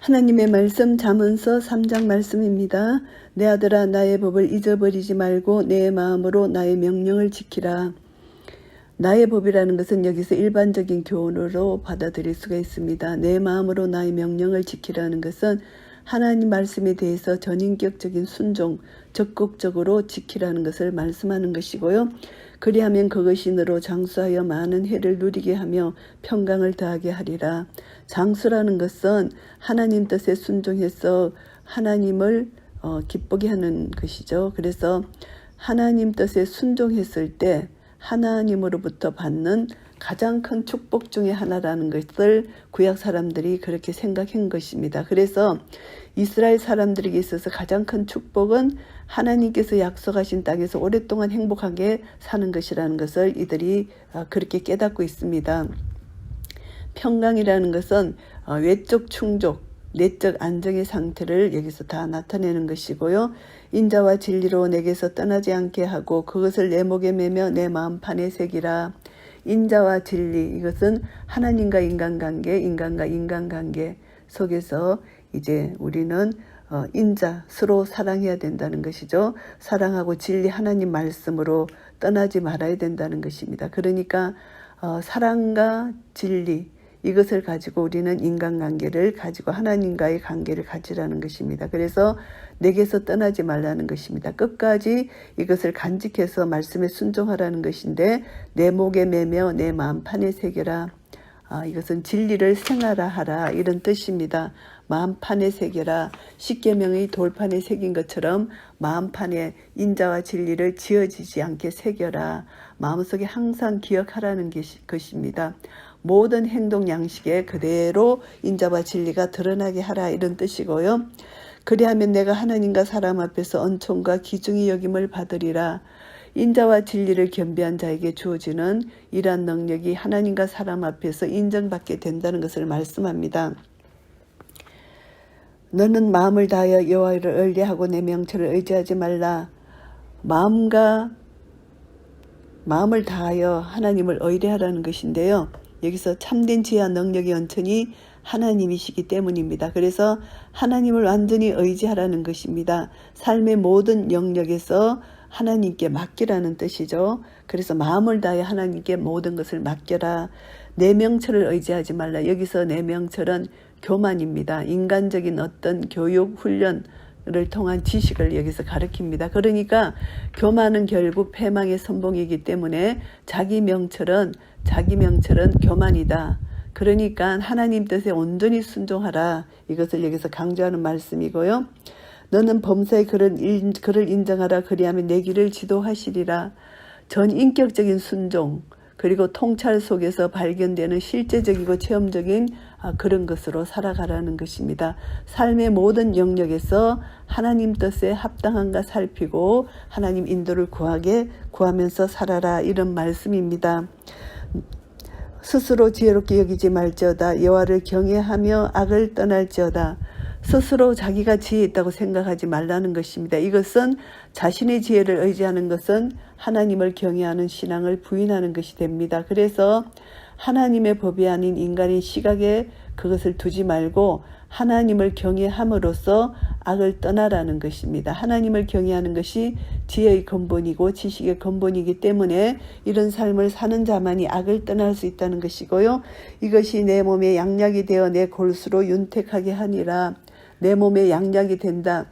하나님의 말씀 잠언서 3장 말씀입니다. 내 아들아 나의 법을 잊어버리지 말고 내 마음으로 나의 명령을 지키라. 나의 법이라는 것은 여기서 일반적인 교훈으로 받아들일 수가 있습니다. 내 마음으로 나의 명령을 지키라는 것은 하나님 말씀에 대해서 전인격적인 순종, 적극적으로 지키라는 것을 말씀하는 것이고요. 그리하면 그것이 너로 장수하여 많은 해를 누리게 하며 평강을 더하게 하리라. 장수라는 것은 하나님 뜻에 순종해서 하나님을 기쁘게 하는 것이죠. 그래서 하나님 뜻에 순종했을 때 하나님으로부터 받는 가장 큰 축복 중에 하나라는 것을 구약 사람들이 그렇게 생각한 것입니다. 그래서 이스라엘 사람들에게 있어서 가장 큰 축복은 하나님께서 약속하신 땅에서 오랫동안 행복하게 사는 것이라는 것을 이들이 그렇게 깨닫고 있습니다. 평강이라는 것은 외적 충족, 내적 안정의 상태를 여기서 다 나타내는 것이고요. 인자와 진리로 내게서 떠나지 않게 하고 그것을 내 목에 매며 내 마음판에 새기라. 인자와 진리, 이것은 하나님과 인간관계, 인간과 인간관계 속에서 이제 우리는 인자, 서로 사랑해야 된다는 것이죠. 사랑하고 진리 하나님 말씀으로 떠나지 말아야 된다는 것입니다. 그러니까 사랑과 진리, 이것을 가지고 우리는 인간관계를 가지고 하나님과의 관계를 가지라는 것입니다. 그래서 내게서 떠나지 말라는 것입니다. 끝까지 이것을 간직해서 말씀에 순종하라는 것인데 내 목에 매며 내 마음판에 새겨라. 이것은 진리를 생활하라 이런 뜻입니다. 마음판에 새겨라. 십계명의 돌판에 새긴 것처럼 마음판에 인자와 진리를 지어지지 않게 새겨라. 마음속에 항상 기억하라는 것입니다. 모든 행동 양식에 그대로 인자와 진리가 드러나게 하라 이런 뜻이고요. 그리하면 내가 하나님과 사람 앞에서 은총과 기중의 여김을 받으리라. 인자와 진리를 겸비한 자에게 주어지는 이러한 능력이 하나님과 사람 앞에서 인정받게 된다는 것을 말씀합니다. 너는 마음을 다하여 여호와를 의뢰하고 내 명철을 의지하지 말라. 마음을 다하여 하나님을 의뢰하라는 것인데요. 여기서 참된 지혜와 능력의 원천이 하나님이시기 때문입니다. 그래서 하나님을 완전히 의지하라는 것입니다. 삶의 모든 영역에서 하나님께 맡기라는 뜻이죠. 그래서 마음을 다해 하나님께 모든 것을 맡겨라. 내 명철을 의지하지 말라. 여기서 내 명철은 교만입니다. 인간적인 어떤 교육, 훈련을 통한 지식을 여기서 가리킵니다. 그러니까 교만은 결국 패망의 선봉이기 때문에 자기 명철은 교만이다. 그러니까 하나님 뜻에 온전히 순종하라. 이것을 여기서 강조하는 말씀이고요. 너는 범사의 그를 인정하라. 그리하면 내 길을 지도하시리라. 전인격적인 순종 그리고 통찰 속에서 발견되는 실제적이고 체험적인 그런 것으로 살아가라는 것입니다. 삶의 모든 영역에서 하나님 뜻에 합당한가 살피고 하나님 인도를 구하면서 살아라 이런 말씀입니다. 스스로 지혜롭게 여기지 말지어다. 여호와를 경외하며 악을 떠날지어다. 스스로 자기가 지혜 있다고 생각하지 말라는 것입니다. 이것은 자신의 지혜를 의지하는 것은 하나님을 경외하는 신앙을 부인하는 것이 됩니다. 그래서 하나님의 법이 아닌 인간의 시각에 그것을 두지 말고 하나님을 경외함으로써 악을 떠나라는 것입니다. 하나님을 경외하는 것이 지혜의 근본이고 지식의 근본이기 때문에 이런 삶을 사는 자만이 악을 떠날 수 있다는 것이고요. 이것이 내 몸에 양약이 되어 내 골수로 윤택하게 하니라. 내 몸에 양약이 된다.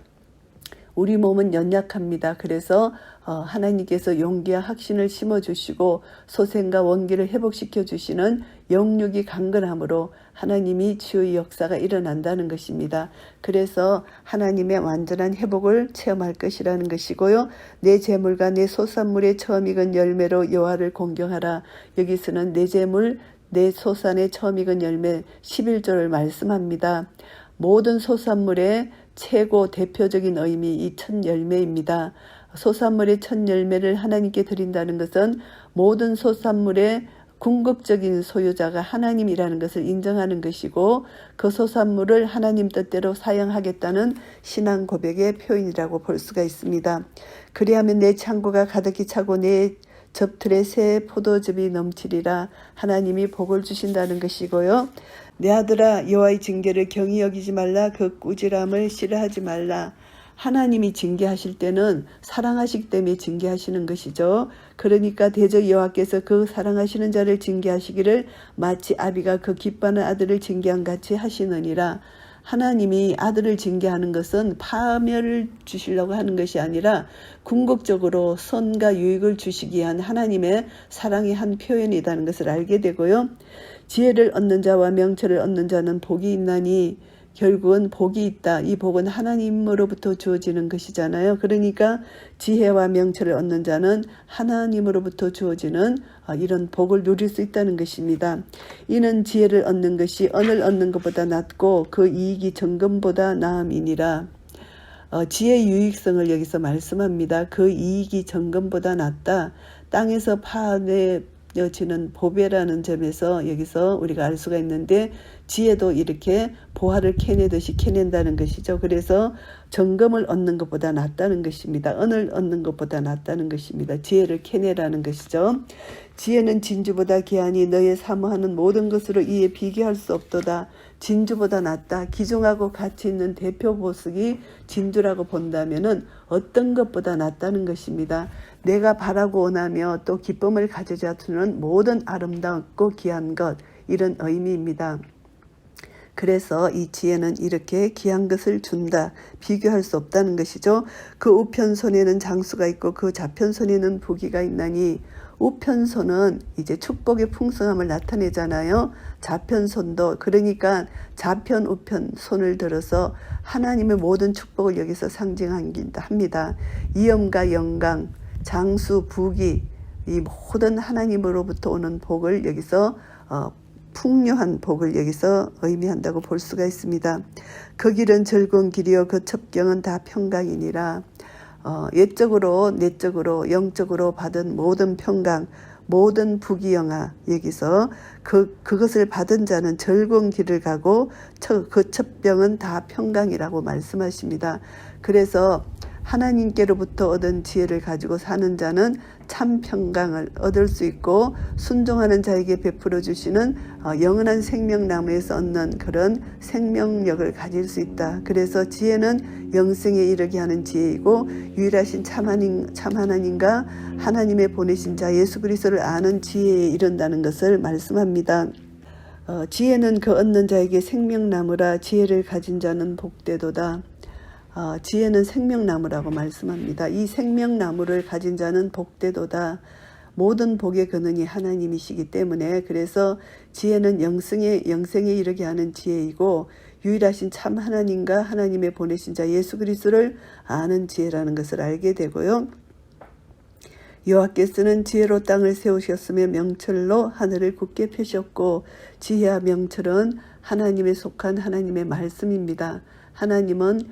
우리 몸은 연약합니다. 그래서 하나님께서 용기와 확신을 심어주시고 소생과 원기를 회복시켜 주시는 영육이 강건함으로 하나님이 치유의 역사가 일어난다는 것입니다. 그래서 하나님의 완전한 회복을 체험할 것이라는 것이고요. 내 재물과 내 소산물의 처음 익은 열매로 여호와를 공경하라. 여기서는 내 재물, 내 소산의 처음 익은 열매 11조를 말씀합니다. 모든 소산물의 최고 대표적인 의미 이 첫 열매입니다. 소산물의 첫 열매를 하나님께 드린다는 것은 모든 소산물의 궁극적인 소유자가 하나님이라는 것을 인정하는 것이고 그 소산물을 하나님 뜻대로 사용하겠다는 신앙 고백의 표현이라고 볼 수가 있습니다. 그리하면 내 창고가 가득히 차고 내 접틀에 새 포도즙이 넘치리라. 하나님이 복을 주신다는 것이고요. 내 아들아 여호와의 징계를 경히 여기지 말라. 그 꾸지람을 싫어하지 말라. 하나님이 징계하실 때는 사랑하시기 때문에 징계하시는 것이죠. 그러니까 대저 여호와께서 그 사랑하시는 자를 징계하시기를 마치 아비가 그 기뻐하는 아들을 징계한 같이 하시느니라. 하나님이 아들을 징계하는 것은 파멸을 주시려고 하는 것이 아니라 궁극적으로 선과 유익을 주시기 위한 하나님의 사랑의 한 표현이라는 것을 알게 되고요. 지혜를 얻는 자와 명철을 얻는 자는 복이 있나니 결국은 복이 있다. 이 복은 하나님으로부터 주어지는 것이잖아요. 그러니까 지혜와 명철을 얻는 자는 하나님으로부터 주어지는 이런 복을 누릴 수 있다는 것입니다. 이는 지혜를 얻는 것이 언을 얻는 것보다 낫고 그 이익이 정금보다 나음이니라. 지혜의 유익성을 여기서 말씀합니다. 그 이익이 정금보다 낫다. 땅에서 파내어지는 보배라는 점에서 여기서 우리가 알 수가 있는데 지혜도 이렇게 보화를 캐내듯이 캐낸다는 것이죠. 그래서 정금을 얻는 것보다 낫다는 것입니다. 은을 얻는 것보다 낫다는 것입니다. 지혜를 캐내라는 것이죠. 지혜는 진주보다 귀하니 너의 사모하는 모든 것으로 이에 비교할 수 없도다. 진주보다 낫다. 귀중하고 가치 있는 대표 보석이 진주라고 본다면은 어떤 것보다 낫다는 것입니다. 내가 바라고 원하며 또 기쁨을 가지자 주는 모든 아름답고 귀한 것, 이런 의미입니다. 그래서 이 지혜는 이렇게 귀한 것을 준다. 비교할 수 없다는 것이죠. 그 우편손에는 장수가 있고 그 좌편손에는 부귀가 있나니, 우편손은 이제 축복의 풍성함을 나타내잖아요. 좌편손도, 그러니까 좌편 우편 손을 들어서 하나님의 모든 축복을 여기서 상징합니다. 이엄과 영광, 장수, 부귀, 이 모든 하나님으로부터 오는 복을 여기서 풍요한 복을 여기서 의미한다고 볼 수가 있습니다. 그 길은 즐거운 길이요 그 첩경은 다 평강이니라. 옛적으로 내적으로 영적으로 받은 모든 평강, 모든 부귀영화, 여기서 그것을 받은 자는 즐거운 길을 가고 그 첩병은 다 평강이라고 말씀하십니다. 그래서 하나님께로부터 얻은 지혜를 가지고 사는 자는 참 평강을 얻을 수 있고, 순종하는 자에게 베풀어 주시는 영원한 생명나무에서 얻는 그런 생명력을 가질 수 있다. 그래서 지혜는 영생에 이르게 하는 지혜이고, 유일하신 참 하나님과 하나님의 보내신 자 예수 그리스도를 아는 지혜에 이른다는 것을 말씀합니다. 지혜는 그 얻는 자에게 생명나무라. 지혜를 가진 자는 복되도다. 지혜는 생명나무라고 말씀합니다. 이 생명나무를 가진 자는 복되도다. 모든 복의 근원이 하나님이시기 때문에, 그래서 지혜는 영생에 이르게 하는 지혜이고, 유일하신 참 하나님과 하나님의 보내신 자 예수 그리스도를 아는 지혜라는 것을 알게 되고요. 여호와께서는 지혜로 땅을 세우셨으며 명철로 하늘을 굳게 펴셨고, 지혜와 명철은 하나님에 속한 하나님의 말씀입니다. 하나님은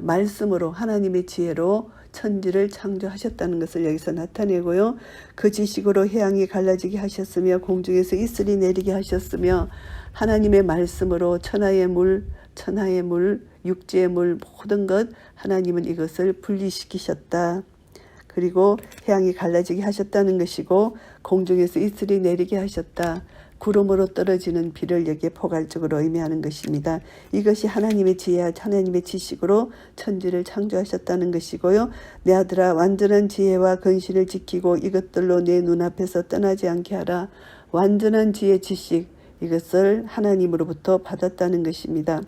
말씀으로, 하나님의 지혜로 천지를 창조하셨다는 것을 여기서 나타내고요. 그 지식으로 해양이 갈라지게 하셨으며 공중에서 이슬이 내리게 하셨으며, 하나님의 말씀으로 천하의 물, 육지의 물 모든 것 하나님은 이것을 분리시키셨다. 그리고 해양이 갈라지게 하셨다는 것이고, 공중에서 이슬이 내리게 하셨다. 구름으로 떨어지는 비를 여기에 포괄적으로 의미하는 것입니다. 이것이 하나님의 지혜와 하나님의 지식으로 천지를 창조하셨다는 것이고요. 내 아들아, 완전한 지혜와 근신을 지키고 이것들로 내 눈앞에서 떠나지 않게 하라. 완전한 지혜, 지식, 이것을 하나님으로부터 받았다는 것입니다.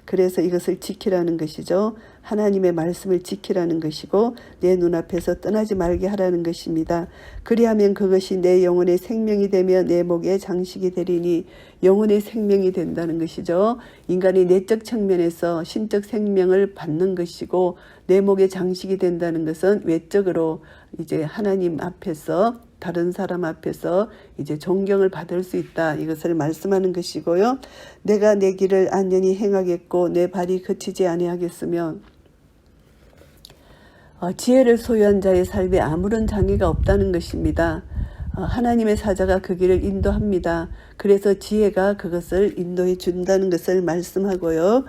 그래서 이것을 지키라는 것이죠. 하나님의 말씀을 지키라는 것이고 내 눈앞에서 떠나지 말게 하라는 것입니다. 그리하면 그것이 내 영혼의 생명이 되며 내 목의 장식이 되리니, 영혼의 생명이 된다는 것이죠. 인간이 내적 측면에서 신적 생명을 받는 것이고, 내 목의 장식이 된다는 것은 외적으로 이제 하나님 앞에서, 다른 사람 앞에서 이제 존경을 받을 수 있다. 이것을 말씀하는 것이고요. 내가 내 길을 안전히 행하겠고 내 발이 그치지 아니하겠으며, 지혜를 소유한 자의 삶에 아무런 장애가 없다는 것입니다. 하나님의 사자가 그 길을 인도합니다. 그래서 지혜가 그것을 인도해 준다는 것을 말씀하고요.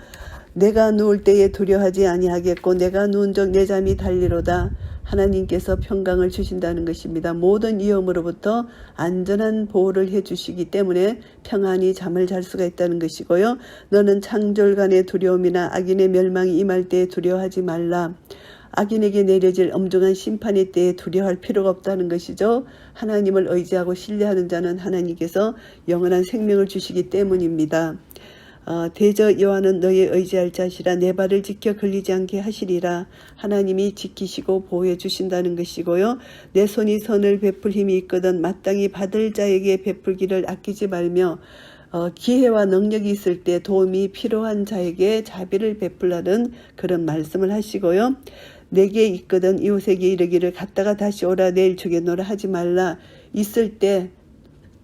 내가 누울 때에 두려워하지 아니하겠고 내가 누운 적 내 잠이 달리로다. 하나님께서 평강을 주신다는 것입니다. 모든 위험으로부터 안전한 보호를 해주시기 때문에 평안히 잠을 잘 수가 있다는 것이고요. 너는 창졸간의 두려움이나 악인의 멸망이 임할 때에 두려워하지 말라. 악인에게 내려질 엄중한 심판의 때에 두려워할 필요가 없다는 것이죠. 하나님을 의지하고 신뢰하는 자는 하나님께서 영원한 생명을 주시기 때문입니다. 대저 여호와는 너의 의지할 자시라. 내 발을 지켜 걸리지 않게 하시리라. 하나님이 지키시고 보호해 주신다는 것이고요. 내 손이 선을 베풀 힘이 있거든 마땅히 받을 자에게 베풀기를 아끼지 말며 기회와 능력이 있을 때 도움이 필요한 자에게 자비를 베풀라는 그런 말씀을 하시고요. 내게 있거든 이웃에게 이르기를 갔다가 다시 오라 내일 주겠노라 하지 말라. 있을 때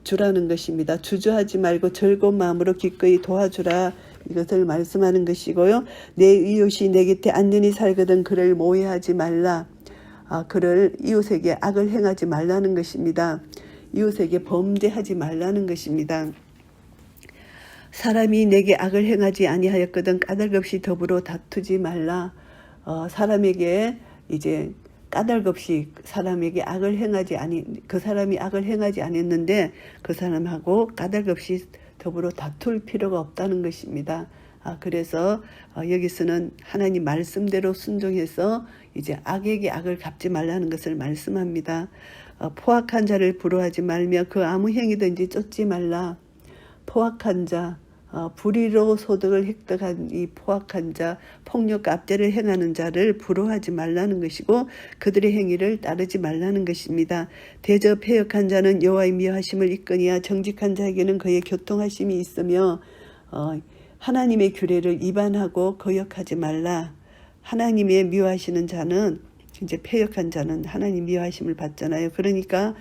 주라는 것입니다. 주저하지 말고 즐거운 마음으로 기꺼이 도와주라. 이것을 말씀하는 것이고요. 내 이웃이 내 곁에 안전히 살거든 그를 모해하지 말라. 그를 이웃에게 악을 행하지 말라는 것입니다. 이웃에게 범죄하지 말라는 것입니다. 사람이 내게 악을 행하지 아니하였거든 까닭없이 더불어 다투지 말라. 사람에게 이제 까닭없이 사람에게 악을 행하지 그 사람이 악을 행하지 않았는데 그 사람하고 까닭없이 더불어 다툴 필요가 없다는 것입니다. 그래서 여기서는 하나님 말씀대로 순종해서 이제 악에게 악을 갚지 말라는 것을 말씀합니다. 포악한 자를 부러워하지 말며 그 아무 행위든지 쫓지 말라. 포악한 자, 불의로 소득을 획득한 이 포악한 자, 폭력과 압제를 행하는 자를 부러워하지 말라는 것이고 그들의 행위를 따르지 말라는 것입니다. 대저 패역한 자는 여호와의 미워하심을 입거니와 정직한 자에게는 그의 교통하심이 있으며 하나님의 규례를 위반하고 거역하지 말라. 하나님의 미워하시는 자는 이제 패역한 자는 하나님 미워하심을 받잖아요. 그러니까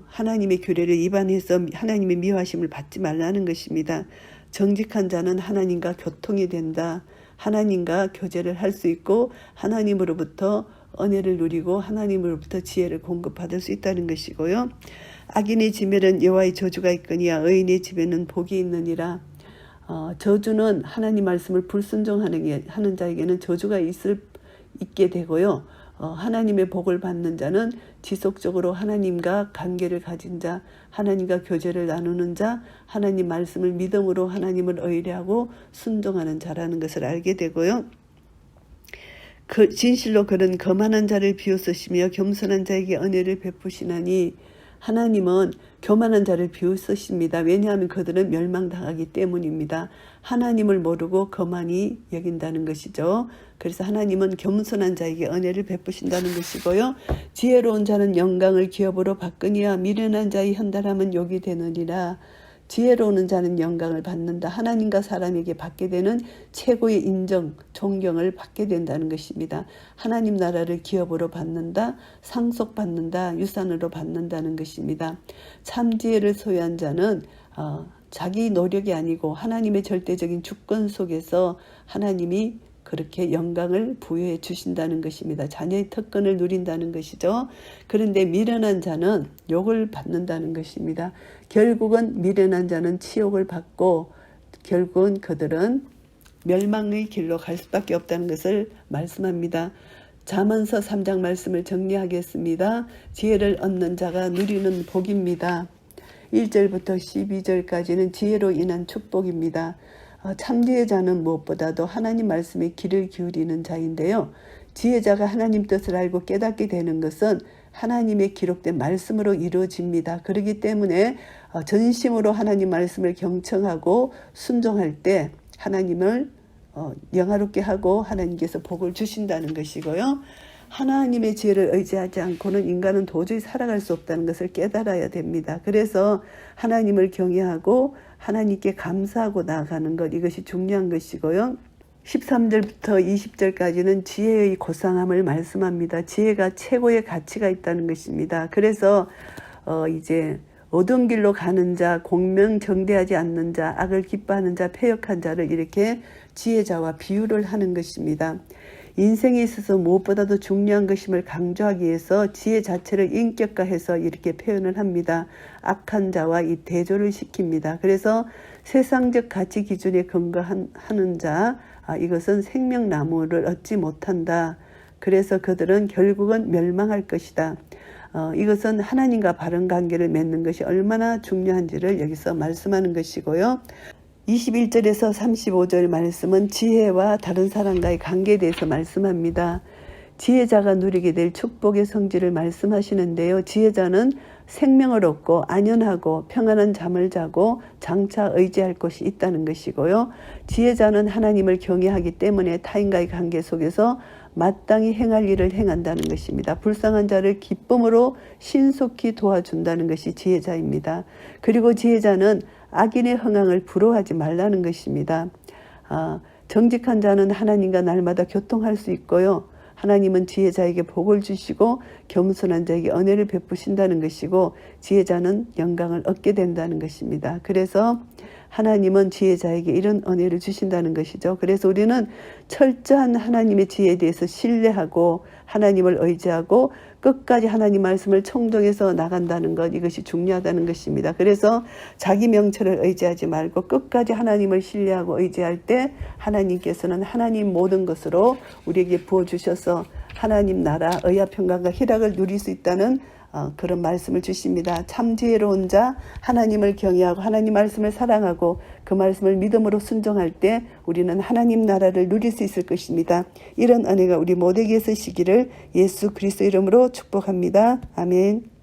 하나님의 규례를 위반해서 하나님의 미워하심을 받지 말라는 것입니다. 정직한 자는 하나님과 교통이 된다. 하나님과 교제를 할 수 있고 하나님으로부터 은혜를 누리고 하나님으로부터 지혜를 공급받을 수 있다는 것이고요. 악인의 집에는 여호와의 저주가 있거니와 의인의 집에는 복이 있느니라. 저주는 하나님 말씀을 불순종하는 자에게는 저주가 있게 되고요. 하나님의 복을 받는 자는 지속적으로 하나님과 관계를 가진 자, 하나님과 교제를 나누는 자, 하나님 말씀을 믿음으로 하나님을 의뢰하고 순종하는 자라는 것을 알게 되고요. 그 진실로 그는 거만한 자를 비웃으시며 겸손한 자에게 은혜를 베푸시나니 하나님은 교만한 자를 비웃으십니다. 왜냐하면 그들은 멸망당하기 때문입니다. 하나님을 모르고 거만히 여긴다는 것이죠. 그래서 하나님은 겸손한 자에게 은혜를 베푸신다는 것이고요. 지혜로운 자는 영광을 기업으로 받거니와 미련한 자의 현달함은 욕이 되느니라. 지혜로운 자는 영광을 받는다. 하나님과 사람에게 받게 되는 최고의 인정, 존경을 받게 된다는 것입니다. 하나님 나라를 기업으로 받는다, 상속받는다, 유산으로 받는다는 것입니다. 참 지혜를 소유한 자는 자기 노력이 아니고 하나님의 절대적인 주권 속에서 하나님이 그렇게 영광을 부여해 주신다는 것입니다. 자녀의 특권을 누린다는 것이죠. 그런데 미련한 자는 욕을 받는다는 것입니다. 결국은 미련한 자는 치욕을 받고 결국은 그들은 멸망의 길로 갈 수밖에 없다는 것을 말씀합니다. 잠언서 3장 말씀을 정리하겠습니다. 지혜를 얻는 자가 누리는 복입니다. 1절부터 12절까지는 지혜로 인한 축복입니다. 참지의 자는 무엇보다도 하나님 말씀에 귀를 기울이는 자인데요. 지혜자가 하나님 뜻을 알고 깨닫게 되는 것은 하나님의 기록된 말씀으로 이루어집니다. 그렇기 때문에 전심으로 하나님 말씀을 경청하고 순종할 때 하나님을 영화롭게 하고 하나님께서 복을 주신다는 것이고요. 하나님의 지혜를 의지하지 않고는 인간은 도저히 살아갈 수 없다는 것을 깨달아야 됩니다. 그래서 하나님을 경외하고 하나님께 감사하고 나아가는 것, 이것이 중요한 것이고요. 13절부터 20절까지는 지혜의 고상함을 말씀합니다. 지혜가 최고의 가치가 있다는 것입니다. 그래서 이제 어두운 길로 가는 자, 공명정대하지 않는 자, 악을 기뻐하는 자, 패역한 자를 이렇게 지혜자와 비유를 하는 것입니다. 인생에 있어서 무엇보다도 중요한 것임을 강조하기 위해서 지혜 자체를 인격화해서 이렇게 표현을 합니다. 악한 자와 이 대조를 시킵니다. 그래서 세상적 가치 기준에 근거하는 자, 이것은 생명나무를 얻지 못한다. 그래서 그들은 결국은 멸망할 것이다. 이것은 하나님과 바른 관계를 맺는 것이 얼마나 중요한지를 여기서 말씀하는 것이고요. 21절에서 35절 말씀은 지혜와 다른 사람과의 관계에 대해서 말씀합니다. 지혜자가 누리게 될 축복의 성질을 말씀하시는데요. 지혜자는 생명을 얻고 안연하고 평안한 잠을 자고 장차 의지할 곳이 있다는 것이고요. 지혜자는 하나님을 경외하기 때문에 타인과의 관계 속에서 마땅히 행할 일을 행한다는 것입니다. 불쌍한 자를 기쁨으로 신속히 도와준다는 것이 지혜자입니다. 그리고 지혜자는 악인의 흥황을 부러워하지 말라는 것입니다. 정직한 자는 하나님과 날마다 교통할 수 있고요. 하나님은 지혜자에게 복을 주시고 겸손한 자에게 은혜를 베푸신다는 것이고 지혜자는 영광을 얻게 된다는 것입니다. 그래서 하나님은 지혜자에게 이런 은혜를 주신다는 것이죠. 그래서 우리는 철저한 하나님의 지혜에 대해서 신뢰하고 하나님을 의지하고 끝까지 하나님 말씀을 청종해서 나간다는 것, 이것이 중요하다는 것입니다. 그래서 자기 명철을 의지하지 말고 끝까지 하나님을 신뢰하고 의지할 때 하나님께서는 하나님 모든 것으로 우리에게 부어주셔서 하나님 나라 의와 평강과 희락을 누릴 수 있다는 그런 말씀을 주십니다. 참 지혜로운 자, 하나님을 경외하고 하나님 말씀을 사랑하고 그 말씀을 믿음으로 순종할 때 우리는 하나님 나라를 누릴 수 있을 것입니다. 이런 은혜가 우리 모두에게 있으시기를 예수 그리스도 이름으로 축복합니다. 아멘.